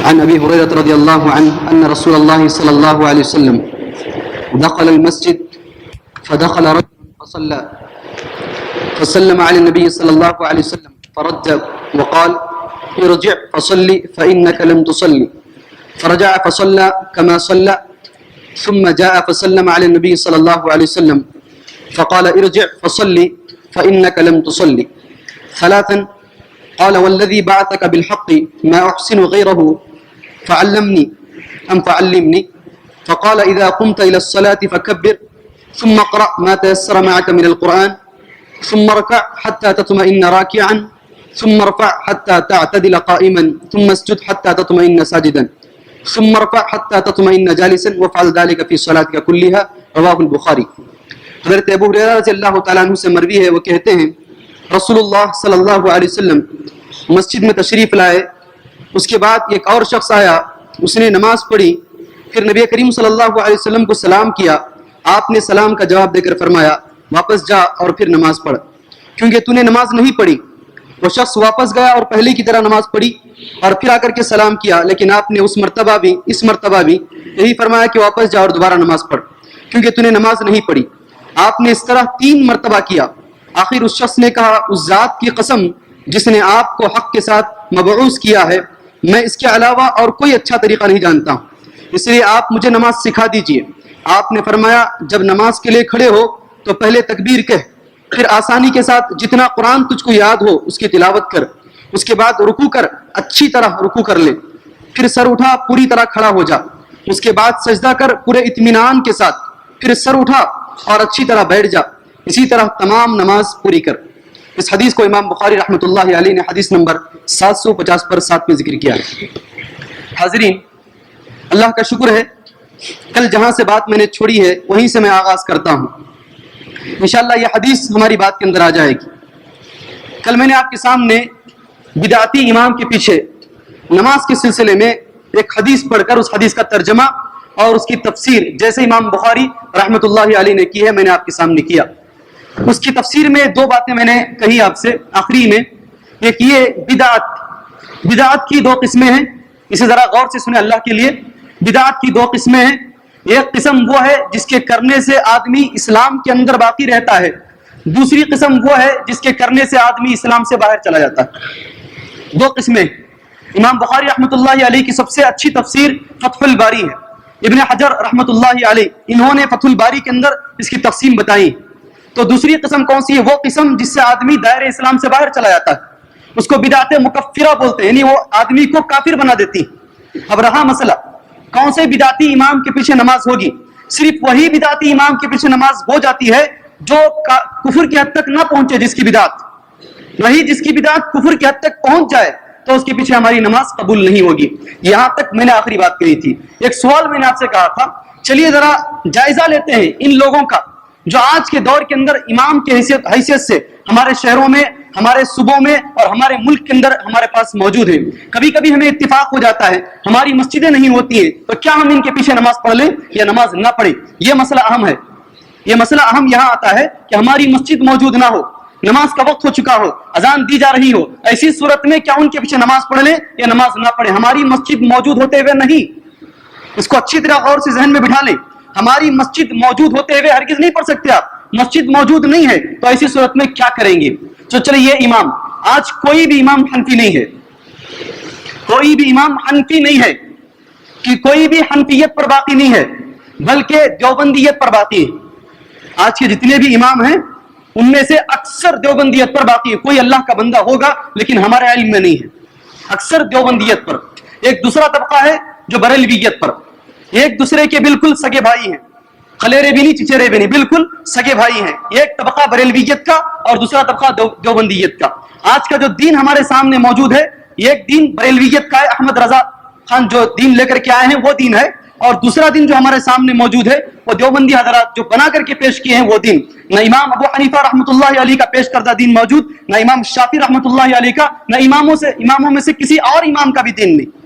عن أبي هريرة رضي الله عنه أن رسول الله صلى الله عليه وسلم دخل المسجد فدخل رجل فصلى فسلم على النبي صلى الله عليه وسلم فرد وقال ارجع فصلي فإنك لم تصلي فرجع فصلى كما صلى ثم جاء فسلم على النبي صلى الله عليه وسلم فقال ارجع فصلي فإنك لم تصلي ثلاثا قال والذي بعثك بالحق ما أحسن غيره فعلمني أم فعلمني فقال إذا قمت إلى الصلاة فكبر ثم اقرأ ما تيسر معك من القرآن ثم اركع حتى تطمئن راكعا ثم ارفع حتى تعتدل قائما ثم اسجد حتى تطمئن ساجدا ثم ارفع حتى تطمئن جالسا وافعل ذلك في صلاتك كلها رواه البخاری۔ حضرت ابو ہریرہ رضی اللہ تعالیٰ عنہ سے مروی ہے، وہ کہتے ہیں رسول اللہ صلی اللہ علیہ وسلم مسجد میں تشریف لائے، اس کے بعد ایک اور شخص آیا، اس نے نماز پڑھی، پھر نبی کریم صلی اللہ علیہ وسلم کو سلام کیا، آپ نے سلام کا جواب دے کر فرمایا واپس جا اور پھر نماز پڑھ، کیونکہ تو نے نماز نہیں پڑھی۔ وہ شخص واپس گیا اور پہلے کی طرح نماز پڑھی اور پھر آ کر کے سلام کیا، لیکن آپ نے اس مرتبہ بھی یہی فرمایا کہ واپس جا اور دوبارہ نماز پڑھ، کیونکہ تو نے نماز نہیں پڑھی۔ آپ نے اس طرح 3 مرتبہ کیا۔ آخر اس شخص نے کہا اس ذات کی قسم جس نے آپ کو حق کے ساتھ مبعوث کیا ہے، میں اس کے علاوہ اور کوئی اچھا طریقہ نہیں جانتا ہوں، اس لیے آپ مجھے نماز سکھا دیجئے۔ آپ نے فرمایا جب نماز کے لیے کھڑے ہو تو پہلے تکبیر کہہ، پھر آسانی کے ساتھ جتنا قرآن تجھ کو یاد ہو اس کی تلاوت کر، اس کے بعد رکوع کر، اچھی طرح رکوع کر لے، پھر سر اٹھا پوری طرح کھڑا ہو جا، اس کے بعد سجدہ کر پورے اطمینان کے ساتھ، پھر سر اٹھا اور اچھی طرح بیٹھ جا، اسی طرح تمام نماز پوری کر۔ اس حدیث کو امام بخاری رحمۃ اللہ علیہ نے حدیث نمبر 750 پر 7 میں ذکر کیا ہے۔ حاضرین، اللہ کا شکر ہے کل جہاں سے بات میں نے چھوڑی ہے وہیں سے میں آغاز کرتا ہوں، انشاءاللہ یہ حدیث ہماری بات کے اندر آ جائے گی۔ کل میں نے آپ کے سامنے بدعتی امام کے پیچھے نماز کے سلسلے میں ایک حدیث پڑھ کر اس حدیث کا ترجمہ اور اس کی تفسیر جیسے امام بخاری رحمۃ اللہ علیہ نے کی ہے میں نے آپ کے سامنے کیا۔ اس کی تفسیر میں 2 باتیں میں نے کہی آپ سے آخری میں، ایک یہ بدعت کی 2 قسمیں ہیں، اسے ذرا غور سے سنیں اللہ کے لیے۔ بدعت کی 2 قسمیں ہیں، ایک قسم وہ ہے جس کے کرنے سے آدمی اسلام کے اندر باقی رہتا ہے، دوسری قسم وہ ہے جس کے کرنے سے آدمی اسلام سے باہر چلا جاتا ہے۔ 2 قسمیں۔ امام بخاری رحمۃ اللہ علیہ کی سب سے اچھی تفسیر فتح الباری ہے، ابن حجر رحمۃ اللہ علیہ انہوں نے فتح الباری کے اندر اس کی تقسیم بتائی۔ تو دوسری قسم کون سی ہے؟ وہ قسم جس سے آدمی دائرہ اسلام سے باہر چلا جاتا ہے، اس کو بدعت مکفرہ بولتے ہیں، یعنی وہ آدمی کو کافر بنا دیتی۔ اب رہا مسئلہ کون سے بدعتی امام کے پیچھے نماز ہوگی؟ صرف وہی بدعتی امام کے پیچھے نماز ہو جاتی ہے جو کفر کی حد تک نہ پہنچے، جس کی بدعت کفر کی حد تک پہنچ جائے تو اس کے پیچھے ہماری نماز قبول نہیں ہوگی۔ یہاں تک میں نے آخری بات کہی تھی۔ ایک سوال میں نے آپ سے کہا تھا، چلیے ذرا جائزہ لیتے ہیں ان لوگوں کا جو آج کے دور کے اندر امام کی حیثیت سے ہمارے شہروں میں، ہمارے صوبوں میں اور ہمارے ملک کے اندر ہمارے پاس موجود ہیں۔ کبھی کبھی ہمیں اتفاق ہو جاتا ہے، ہماری مسجدیں نہیں ہوتی ہیں، تو کیا ہم ان کے پیچھے نماز پڑھ لیں یا نماز نہ پڑھیں؟ یہ مسئلہ اہم ہے۔ یہ مسئلہ اہم یہاں آتا ہے کہ ہماری مسجد موجود نہ ہو، نماز کا وقت ہو چکا ہو، اذان دی جا رہی ہو، ایسی صورت میں کیا ان کے پیچھے نماز پڑھ لیں یا نماز نہ پڑھیں؟ ہماری مسجد موجود ہوتے ہوئے نہیں، اس کو اچھی طرح غور سے ذہن میں بٹھا لیں۔ ہماری مسجد موجود ہوتے ہوئے ہرگز نہیں پڑھ سکتے آپ، مسجد موجود نہیں ہے تو ایسی صورت میں کیا کریں گے؟ تو چلے یہ امام، آج کوئی بھی امام حنفی نہیں ہے، کوئی بھی امام حنفی نہیں ہے کہ کوئی بھی حنفیت پر باقی نہیں ہے، بلکہ دیوبندیت پر باقی ہے۔ آج کے جتنے بھی امام ہیں ان میں سے اکثر دیوبندیت پر باقی ہے، کوئی اللہ کا بندہ ہوگا لیکن ہمارے علم میں نہیں ہے، اکثر دیوبندیت پر۔ ایک دوسرا طبقہ ہے جو بریلویت پر، ایک دوسرے کے بالکل سگے بھائی ہیں، خلیرے بھی نہیں چچیرے بھی نہیں، بالکل سگے بھائی ہیں۔ ایک طبقہ بریلویت کا اور دوسرا طبقہ دیوبندیت کا۔ آج کا جو دین ہمارے سامنے موجود ہے، ایک دین بریلویت کا ہے، احمد رضا خان جو دین لے کر کے آئے ہیں وہ دین ہے، اور دوسرا دین جو ہمارے سامنے موجود ہے وہ دیوبندی حضرات جو بنا کر کے پیش کیے ہیں وہ دین۔ نہ امام ابو حنیفہ رحمۃ اللہ علیہ کا پیش کردہ دین موجود، نہ امام شافعی رحمۃ اللہ علیہ کا، نہ اماموں میں سے کسی اور امام کا بھی دین نہیں۔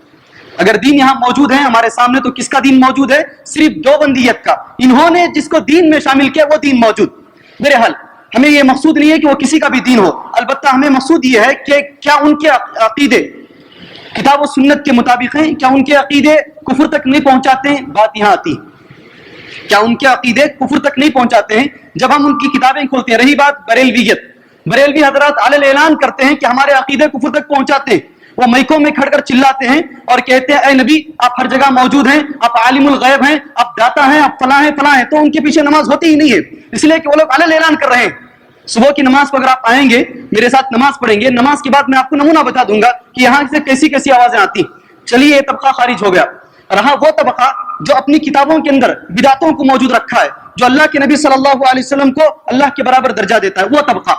اگر دین یہاں موجود ہے ہمارے سامنے تو کس کا دین موجود ہے؟ صرف دیوبندیت کا۔ انہوں نے جس کو دین میں شامل کیا وہ دین موجود۔ میرے حال ہمیں یہ مقصود نہیں ہے کہ وہ کسی کا بھی دین ہو، البتہ ہمیں مقصود یہ ہے کہ کیا ان کے عقیدے کتاب و سنت کے مطابق ہیں؟ کیا ان کے عقیدے کفر تک نہیں پہنچاتے ہیں؟ بات یہاں آتی ہے، کیا ان کے عقیدے کفر تک نہیں پہنچاتے ہیں؟ جب ہم ان کی کتابیں کھولتے ہیں، رہی بات بریلویت، بریلوی حضرات علیہ اعلان کرتے ہیں کہ ہمارے عقیدے کفر تک پہنچاتے ہیں، وہ مائکوں میں کھڑ کر چلاتے ہیں اور کہتے ہیں اے نبی آپ ہر جگہ موجود ہیں، آپ عالم الغیب ہیں، آپ داتا ہیں، آپ فلاں ہیں فلاں ہیں، تو ان کے پیچھے نماز ہوتی ہی نہیں ہے، اس لیے کہ وہ لوگ علیہ اعلان کر رہے ہیں۔ صبح کی نماز کو اگر آپ آئیں گے میرے ساتھ نماز پڑھیں گے، نماز کے بعد میں آپ کو نمونہ بتا دوں گا کہ یہاں سے کیسی کیسی آوازیں آتی۔ چلیے یہ طبقہ خارج ہو گیا، رہا وہ طبقہ جو اپنی کتابوں کے اندر بدعتوں کو موجود رکھا ہے، جو اللہ کے نبی صلی اللہ علیہ وسلم کو اللہ کے برابر درجہ دیتا ہے، وہ طبقہ۔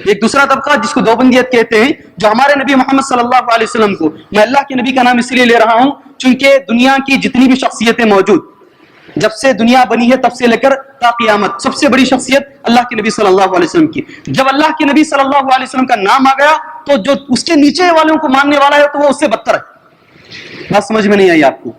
ایک دوسرا طبقہ جس کو دیوبندیت کہتے ہیں، جو ہمارے نبی محمد صلی اللہ علیہ وسلم کو، میں اللہ کے نبی کا نام اس لیے لے رہا ہوں چونکہ دنیا کی جتنی بھی شخصیتیں موجود، جب سے دنیا بنی ہے تب سے لے کر تا قیامت، سب سے بڑی شخصیت اللہ کے نبی صلی اللہ علیہ وسلم کی۔ جب اللہ کے نبی صلی اللہ علیہ وسلم کا نام آ گیا تو جو اس کے نیچے والوں کو ماننے والا ہے تو وہ اس سے بدتر ہے۔ بات سمجھ میں نہیں آئی آپ کو؟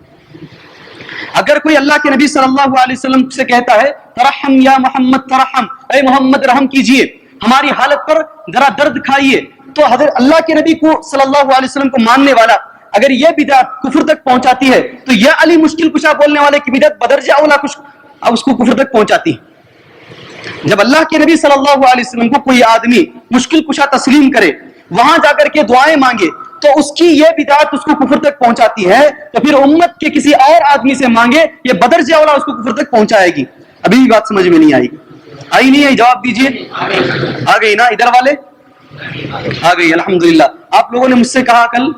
اگر کوئی اللہ کے نبی صلی اللہ علیہ وسلم سے کہتا ہے ترحم یا محمد ترحم، اے محمد رحم کیجئے، ہماری حالت پر ذرا درد کھائیے، تو حضرت اللہ کے نبی کو صلی اللہ علیہ وسلم کو ماننے والا اگر یہ بدعت کفر تک پہنچاتی ہے تو یہ علی مشکل کشا بولنے والے کی بدعت بدرجہ اولا اس کو کفر تک پہنچاتی ہے۔ جب اللہ کے نبی صلی اللہ علیہ وسلم کو کوئی آدمی مشکل کشا تسلیم کرے، وہاں جا کر کے دعائیں مانگے، تو اس کی یہ بدعت اس کو کفر تک پہنچاتی ہے، تو پھر امت کے کسی اور آدمی سے مانگے، یہ بدرجہ اولا اس کو کفر تک پہنچائے گی۔ ابھی بھی بات سمجھ میں نہیں آئی؟ آئی نہیں آئی؟ جواب دیجئے۔ آ گئی نا؟ ادھر والے آ گئی؟ الحمدللہ۔ آپ لوگوں نے مجھ سے کہا کل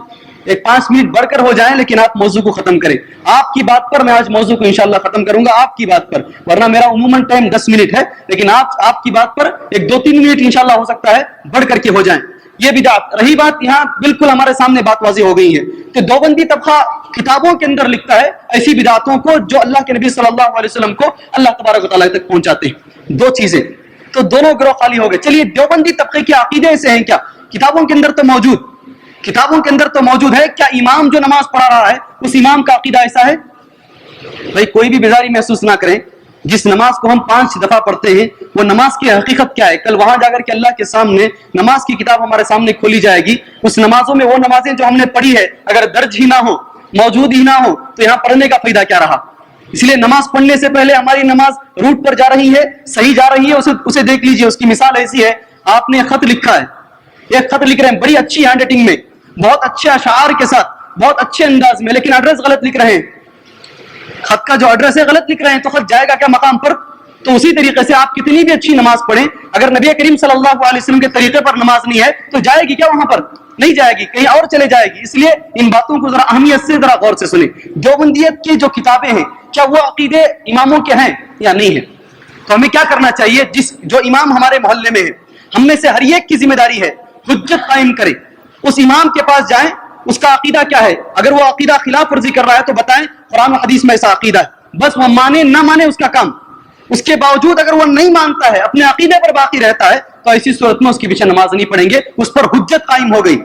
ایک 5 منٹ بڑھ کر ہو جائیں لیکن آپ موضوع کو ختم کریں۔ آپ کی بات پر میں آج موضوع کو انشاءاللہ ختم کروں گا، آپ کی بات پر، ورنہ میرا عموماً ٹائم 10 منٹ ہے، لیکن آپ کی بات پر ایک 2-3 منٹ انشاءاللہ ہو سکتا ہے بڑھ کر کے ہو جائیں۔ یہ بدعت رہی بات، یہاں بالکل ہمارے سامنے بات واضح ہو گئی ہے کہ دیوبندی طبقہ کتابوں کے اندر لکھتا ہے ایسی بدعتوں کو جو اللہ کے نبی صلی اللہ علیہ وسلم کو اللہ تبارک و تعالیٰ تک پہنچاتے ہیں۔ دو چیزیں، تو دونوں گروہ خالی ہو گئے۔ چلیے دیوبندی طبقے کے عقیدے ایسے ہیں کیا؟ کتابوں کے اندر تو موجود ہے، کیا امام جو نماز پڑھا رہا ہے اس امام کا عقیدہ ایسا ہے؟ بھائی کوئی بھی بیزاری محسوس نہ کریں، جس نماز کو ہم 5 دفعہ پڑھتے ہیں وہ نماز کی حقیقت کیا ہے؟ کل وہاں جا کر کے اللہ کے سامنے نماز کی کتاب ہمارے سامنے کھولی جائے گی، اس نمازوں میں وہ نمازیں جو ہم نے پڑھی ہے اگر درج ہی نہ ہو، موجود ہی نہ ہو، تو یہاں پڑھنے کا فائدہ کیا رہا؟ اس لیے نماز پڑھنے سے پہلے ہماری نماز روٹ پر جا رہی ہے، صحیح جا رہی ہے، اسے دیکھ لیجئے۔ اس کی مثال ایسی ہے، آپ نے خط لکھا ہے، ایک خط لکھ رہے ہیں بڑی اچھی ہینڈ رائٹنگ میں، بہت اچھے اشعار کے ساتھ، بہت اچھے انداز میں، لیکن ایڈریس غلط لکھ رہے ہیں، خط کا جو ایڈریس ہے غلط لکھ رہے ہیں، تو خط جائے گا کیا مقام پر؟ تو اسی طریقے سے آپ کتنی بھی اچھی نماز پڑھیں، اگر نبی کریم صلی اللہ علیہ وسلم کے طریقے پر نماز نہیں ہے تو جائے گی کیا وہاں پر؟ نہیں جائے گی، کہیں اور چلے جائے گی۔ اس لیے ان باتوں کو ذرا اہمیت سے ذرا غور سے سنیں۔ دیوبندیت کی جو کتابیں ہیں کیا وہ عقیدے اماموں کے ہیں یا نہیں ہیں؟ تو ہمیں کیا کرنا چاہیے؟ جو امام ہمارے محلے میں ہے، ہم میں سے ہر ایک کی ذمہ داری ہے حجت قائم کرے، اس امام کے پاس جائیں، اس کا عقیدہ کیا ہے، اگر وہ عقیدہ خلاف ورزی کر رہا ہے تو بتائیں قرآن و حدیث میں ایسا عقیدہ ہے، بس وہ مانے نہ مانے اس کا کام۔ اس کے باوجود اگر وہ نہیں مانتا ہے، اپنے عقیدے پر باقی رہتا ہے، تو ایسی صورت میں اس کے پیچھے نماز نہیں پڑھیں گے، اس پر حجت قائم ہو گئی۔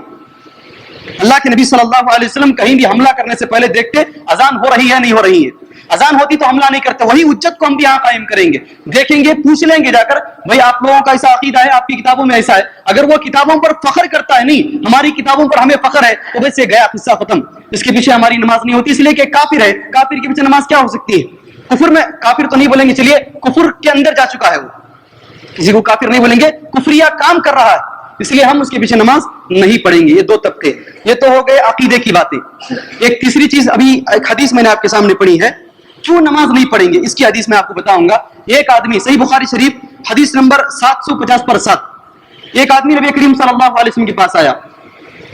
اللہ کے نبی صلی اللہ علیہ وسلم کہیں بھی حملہ کرنے سے پہلے دیکھتے اذان ہو رہی ہے نہیں ہو رہی ہے، اذان ہوتی تو حملہ نہیں کرتے، وہی حجت کو ہم بھی یہاں قائم کریں گے، دیکھیں گے، پوچھ لیں گے جا کر، بھائی آپ لوگوں کا ایسا عقیدہ ہے، آپ کی کتابوں میں ایسا ہے، اگر وہ کتابوں پر فخر کرتا ہے، نہیں ہماری کتابوں پر ہمیں فخر ہے، تو ویسے گیا قصہ ختم، اس کے پیچھے ہماری نماز نہیں ہوتی، اس لیے کہ کافر ہے، کافر کے پیچھے نماز کیا ہو سکتی ہے؟ کفر میں کافر تو نہیں بولیں گے، چلیے کفر کے اندر جا چکا ہے، وہ کسی کو کافر نہیں بولیں گے، کفریہ کام کر رہا ہے، اس لیے ہم اس کے پیچھے نماز نہیں پڑھیں گے۔ یہ دو طبقے، یہ تو ہو گئے عقیدے کی باتیں۔ ایک تیسری چیز، ابھی ایک حدیث میں نے آپ کے سامنے پڑھی ہے، کیوں نماز نہیں پڑھیں گے اس کی حدیث میں آپ کو بتاؤں گا۔ ایک آدمی، صحیح بخاری شریف حدیث نمبر 750 پر 7، ایک آدمی نبی کریم صلی اللہ علیہ وسلم کے پاس آیا،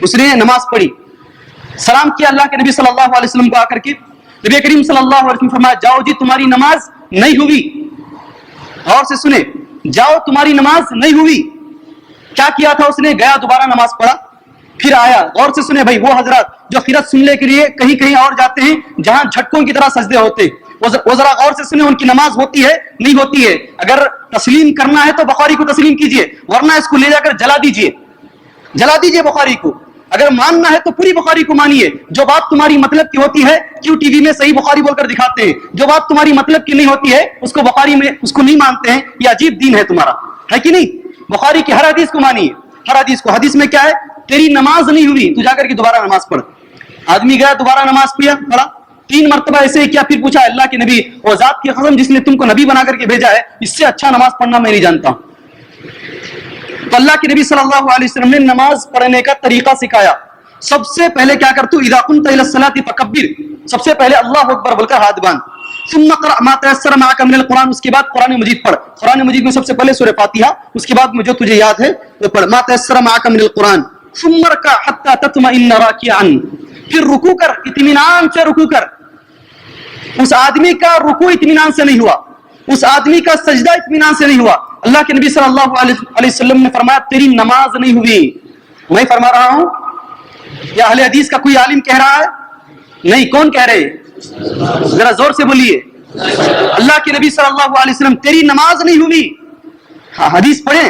اس نے نماز پڑھی، سلام کیا اللہ کے نبی صلی اللہ علیہ وسلم کو آ کر کے، نبی کریم صلی اللہ علیہ وسلم فرمایا جاؤ جی تمہاری نماز نہیں ہوئی، غور سے سنیں، جاؤ تمہاری نماز نہیں ہوئی۔ کیا کیا تھا اس نے؟ گیا دوبارہ نماز پڑھا، پھر آیا۔ غور سے سنیں بھائی، وہ حضرات جو قرات سننے کے لیے کہیں کہیں اور جاتے ہیں جہاں جھٹکوں کی طرح سجدے ہوتے ہیں، وہ ذرا غور سے سنیں، ان کی نماز ہوتی ہے نہیں ہوتی ہے؟ اگر تسلیم کرنا ہے تو بخاری کو تسلیم کیجئے، ورنہ اس کو لے جا کر جلا دیجئے بخاری کو۔ اگر ماننا ہے تو پوری بخاری کو مانیے، جو بات تمہاری مطلب کی ہوتی ہے کیوں ٹی وی میں صحیح بخاری بول کر دکھاتے ہیں، جو بات تمہاری مطلب کی نہیں ہوتی ہے اس کو بخاری میں اس کو نہیں مانتے ہیں، یہ عجیب دین ہے تمہارا، ہے کہ نہیں؟ بخاری کی ہر حدیث کو مانیے، ہر حدیث کو۔ حدیث میں کیا ہے؟ تیری نماز نہیں ہوئی, تو جا کر کے دوبارہ نماز پڑھ. آدمی گیا دوبارہ نماز پڑھا 3 مرتبہ ایسے ہی کیا, پھر پوچھا اللہ کے نبی وہ ذات کی قسم جس نے تم کو نبی بنا کر کے بھیجا ہے, اس سے اچھا نماز پڑھنا میں نہیں جانتا ہوں. تو اللہ کے نبی صلی اللہ علیہ وسلم نے نماز پڑھنے کا طریقہ سکھایا. سب سے پہلے کیا کر, تو اذا قمت الى الصلاۃ فکبر, سب سے پہلے اللہ اکبر بول کر ہاتھ باندھ. ثم اقرأ ما تيسر معك من القرآن, اس کے بعد قرآن مجید پڑھ. قرآن مجید میں سب سے پہلے سورہ فاتحہ, اس کے بعد جو تجھے یاد ہے وہ پڑھ. ما تيسر معك من القرآن ثم اركع حتى تطمئن راكعا, پھر رکوع کر, اطمینان سے رکوع کر. اس آدمی کا رکوع اطمینان سے نہیں ہوا, اس آدمی کا سجدہ اطمینان سے نہیں ہوا. اللہ کے نبی صلی اللہ علیہ وسلم نے فرمایا تیری نماز نہیں ہوئی. میں فرما رہا ہوں یا اہل حدیث کا کوئی عالم کہہ رہا ہے؟ نہیں. کون کہہ رہے؟ ذرا زور سے بولیے. اللہ کے نبی صلی اللہ علیہ وسلم تیری نماز نہیں ہوئی. حدیث پڑھیں,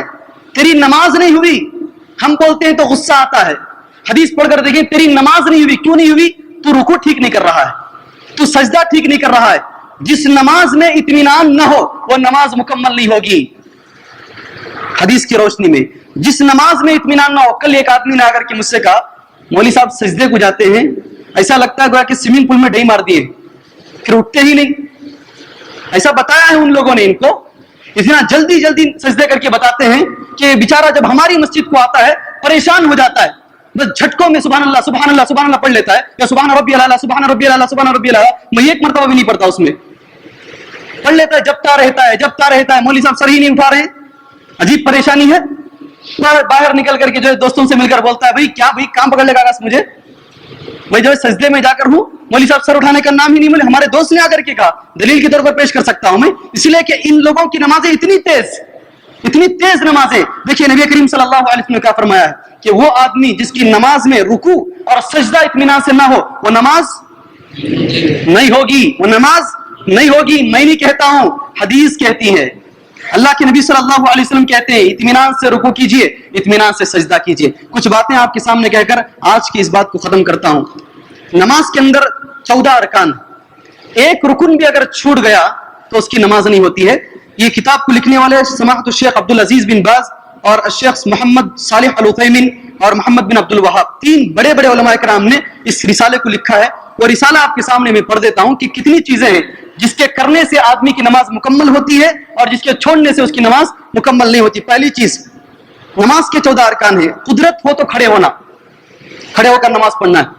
تیری نماز نہیں ہوئی. ہم بولتے ہیں تو غصہ آتا ہے. حدیث پڑھ کر دیکھیں تیری نماز نہیں ہوئی. کیوں نہیں ہوئی؟ تو رکوع ٹھیک نہیں کر رہا ہے, تو سجدہ ٹھیک نہیں کر رہا ہے. جس نماز میں اطمینان نہ ہو وہ نماز مکمل نہیں ہوگی. حدیث کی روشنی میں جس نماز میں اطمینان نہ ہو. کل ایک آدمی نے آ کر کے مجھ سے کہا مولوی صاحب سجدے کو جاتے ہیں ایسا لگتا ہے کہ سوئمنگ پول میں ڈئی مار دیے, پھر اٹھتے ہی نہیں. ایسا بتایا ہے ان لوگوں نے ان کو, اتنا جلدی جلدی سجدے کر کے بتاتے ہیں کہ بیچارہ جب ہماری مسجد کو آتا ہے پریشان ہو جاتا ہے. بس جھٹکوں میں سبحان اللہ سبحان اللہ سبحان اللہ پڑھ لیتا ہے, یا سبحان ربی اللہ سبحان ربی اللہ سبحان ربی اللہ. میں ایک مرتبہ بھی نہیں پڑھتا, اس میں پڑھ لیتا ہے, جبتا رہتا ہے. مولوی صاحب سر ہی نہیں اٹھا رہے. عجیب پریشانی ہے. باہر نکل کر کے جو ہے دوستوں سے مل کر بولتا ہے بھائی کیا بھائی کام پکڑ لے گا مجھے, میں جو ہے سجدے میں جا کر ہوں, مولوی صاحب سر اٹھانے کا نام ہی نہیں. ہمارے دوست نے آ کر کے کہا, دلیل کے طور پر پیش کر سکتا ہوں میں, اس لیے کہ ان لوگوں کی نمازیں اتنی تیز نمازیں. دیکھیے نبی کریم صلی اللہ علیہ وسلم نے کیا فرمایا ہے کہ وہ آدمی جس کی نماز میں رکوع اور سجدہ اطمینان سے نہ ہو وہ نماز نہیں ہوگی, وہ نماز نہیں ہوگی. میں نہیں کہتا ہوں, حدیث کہتی ہے. اللہ کے نبی صلی اللہ علیہ وسلم کہتے ہیں اطمینان سے رکوع کیجئے, اطمینان سے سجدہ کیجئے. کچھ باتیں آپ کے سامنے کہہ کر آج کی اس بات کو ختم کرتا ہوں. نماز کے اندر 14 ارکان, ایک رکن بھی اگر چھوٹ گیا تو اس کی نماز نہیں ہوتی ہے. یہ کتاب کو لکھنے والے سماحت الشیخ عبدالعزیز بن باز اور الشیخ محمد صالح العثیمین اور محمد بن عبد الوہاب, 3 بڑے بڑے علماء کرام نے اس رسالے کو لکھا ہے. وہ رسالہ آپ کے سامنے میں پڑھ دیتا ہوں کہ کتنی چیزیں ہیں جس کے کرنے سے آدمی کی نماز مکمل ہوتی ہے اور جس کے چھوڑنے سے اس کی نماز مکمل نہیں ہوتی. پہلی چیز, نماز کے 14 ارکان ہیں. قدرت ہو تو کھڑے ہونا, کھڑے ہو کر نماز پڑھنا ہے.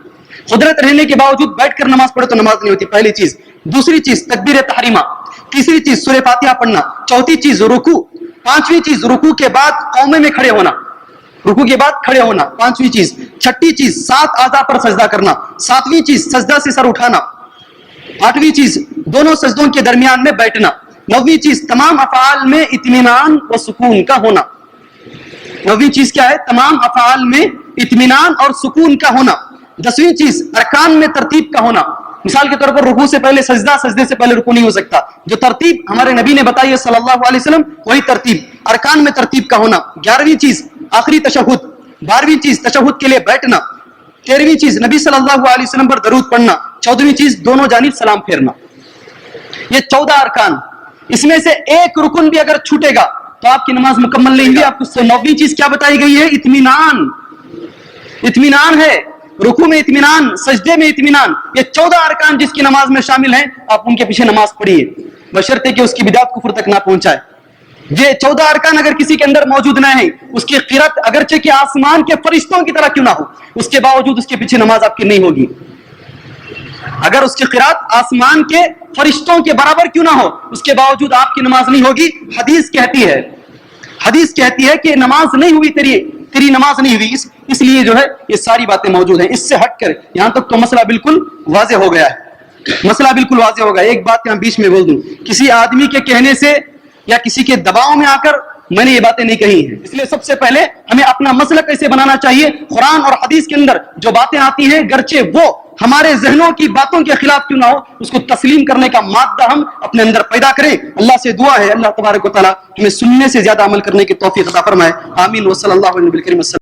قدرت رہنے کے باوجود بیٹھ کر نماز پڑھے تو نماز نہیں ہوتی, پہلی چیز. دوسری چیز تکبیر تحریمہ. تیسری چیز سورہ فاتحہ پڑھنا. چوتھی چیز رکوع. پانچویں چیز رکوع کے بعد قومے میں کھڑے ہونا, رکوع کے بعد کھڑے ہونا, پانچویں چیز. چھٹی چیز 7 اعضاء پر سجدہ کرنا. ساتویں چیز سجدہ سے سر اٹھانا. آٹھویں چیز دونوں سجدوں کے درمیان میں بیٹھنا. نویں چیز تمام افعال میں اطمینان و سکون کا ہونا. نویں چیز کیا ہے؟ تمام افعال میں اطمینان اور سکون کا ہونا. 10ویں چیز ارکان میں ترتیب کا ہونا. مثال کے طور پر رکوع سے پہلے سجدہ, سجدے سے پہلے رکوع نہیں ہو سکتا. جو ترتیب ہمارے نبی نے بتائی ہے صلی اللہ علیہ وسلم وہی ترتیب. ارکان میں ترتیب کا ہونا. 11ویں چیز آخری تشہد. 12ویں چیز تشہد کے لیے بیٹھنا. 13ویں چیز نبی صلی اللہ علیہ وسلم پر درود پڑھنا. 14ویں چیز دونوں جانب سلام پھیرنا. یہ 14 ارکان, اس میں سے ایک رکن بھی اگر چھوٹے گا تو آپ کی نماز مکمل نہیں ہوئی. آپ کو 9ویں چیز کیا بتائی گئی ہے؟ اطمینان. اطمینان ہے, رکوع میں اطمینان, سجدے میں اطمینان. یہ 14 ارکان جس کی نماز میں شامل ہیں, آپ ان کے پیچھے نماز پڑھیے بشرطے کہ اس کی بدعت کفر تک نہ پہنچائے. یہ 14 ارکان اگر کسی کے اندر موجود نہ ہیں, اس کی قرات اگرچہ کہ آسمان کے فرشتوں کی طرح کیوں نہ ہو, اس کے باوجود اس کے پیچھے نماز آپ کی نہیں ہوگی. اگر اس کی قرات آسمان کے فرشتوں کے برابر کیوں نہ ہو, اس کے باوجود آپ کی نماز نہیں ہوگی. حدیث کہتی ہے کہ نماز نہیں ہوئی, تیری نماز نہیں ہوئی. اس لیے جو ہے یہ ساری باتیں موجود ہیں. اس سے ہٹ کر یہاں تک تو مسئلہ بالکل واضح ہو گیا ہے. ایک بات یہاں بیچ میں بول دوں, کسی آدمی کے کہنے سے یا کسی کے دباؤ میں آ کر میں نے یہ باتیں نہیں کہی ہیں. اس لیے سب سے پہلے ہمیں اپنا مسئلہ کیسے بنانا چاہیے. قرآن اور حدیث کے اندر جو باتیں آتی ہیں گرچہ وہ ہمارے ذہنوں کی باتوں کے خلاف کیوں نہ ہو, اس کو تسلیم کرنے کا مادہ ہم اپنے اندر پیدا کریں. اللہ سے دعا ہے اللہ تبارک و تعالی ہمیں سننے سے زیادہ عمل کرنے کی توفیق عطا فرمائے. آمین. وصلی اللہ علیہ وسلم.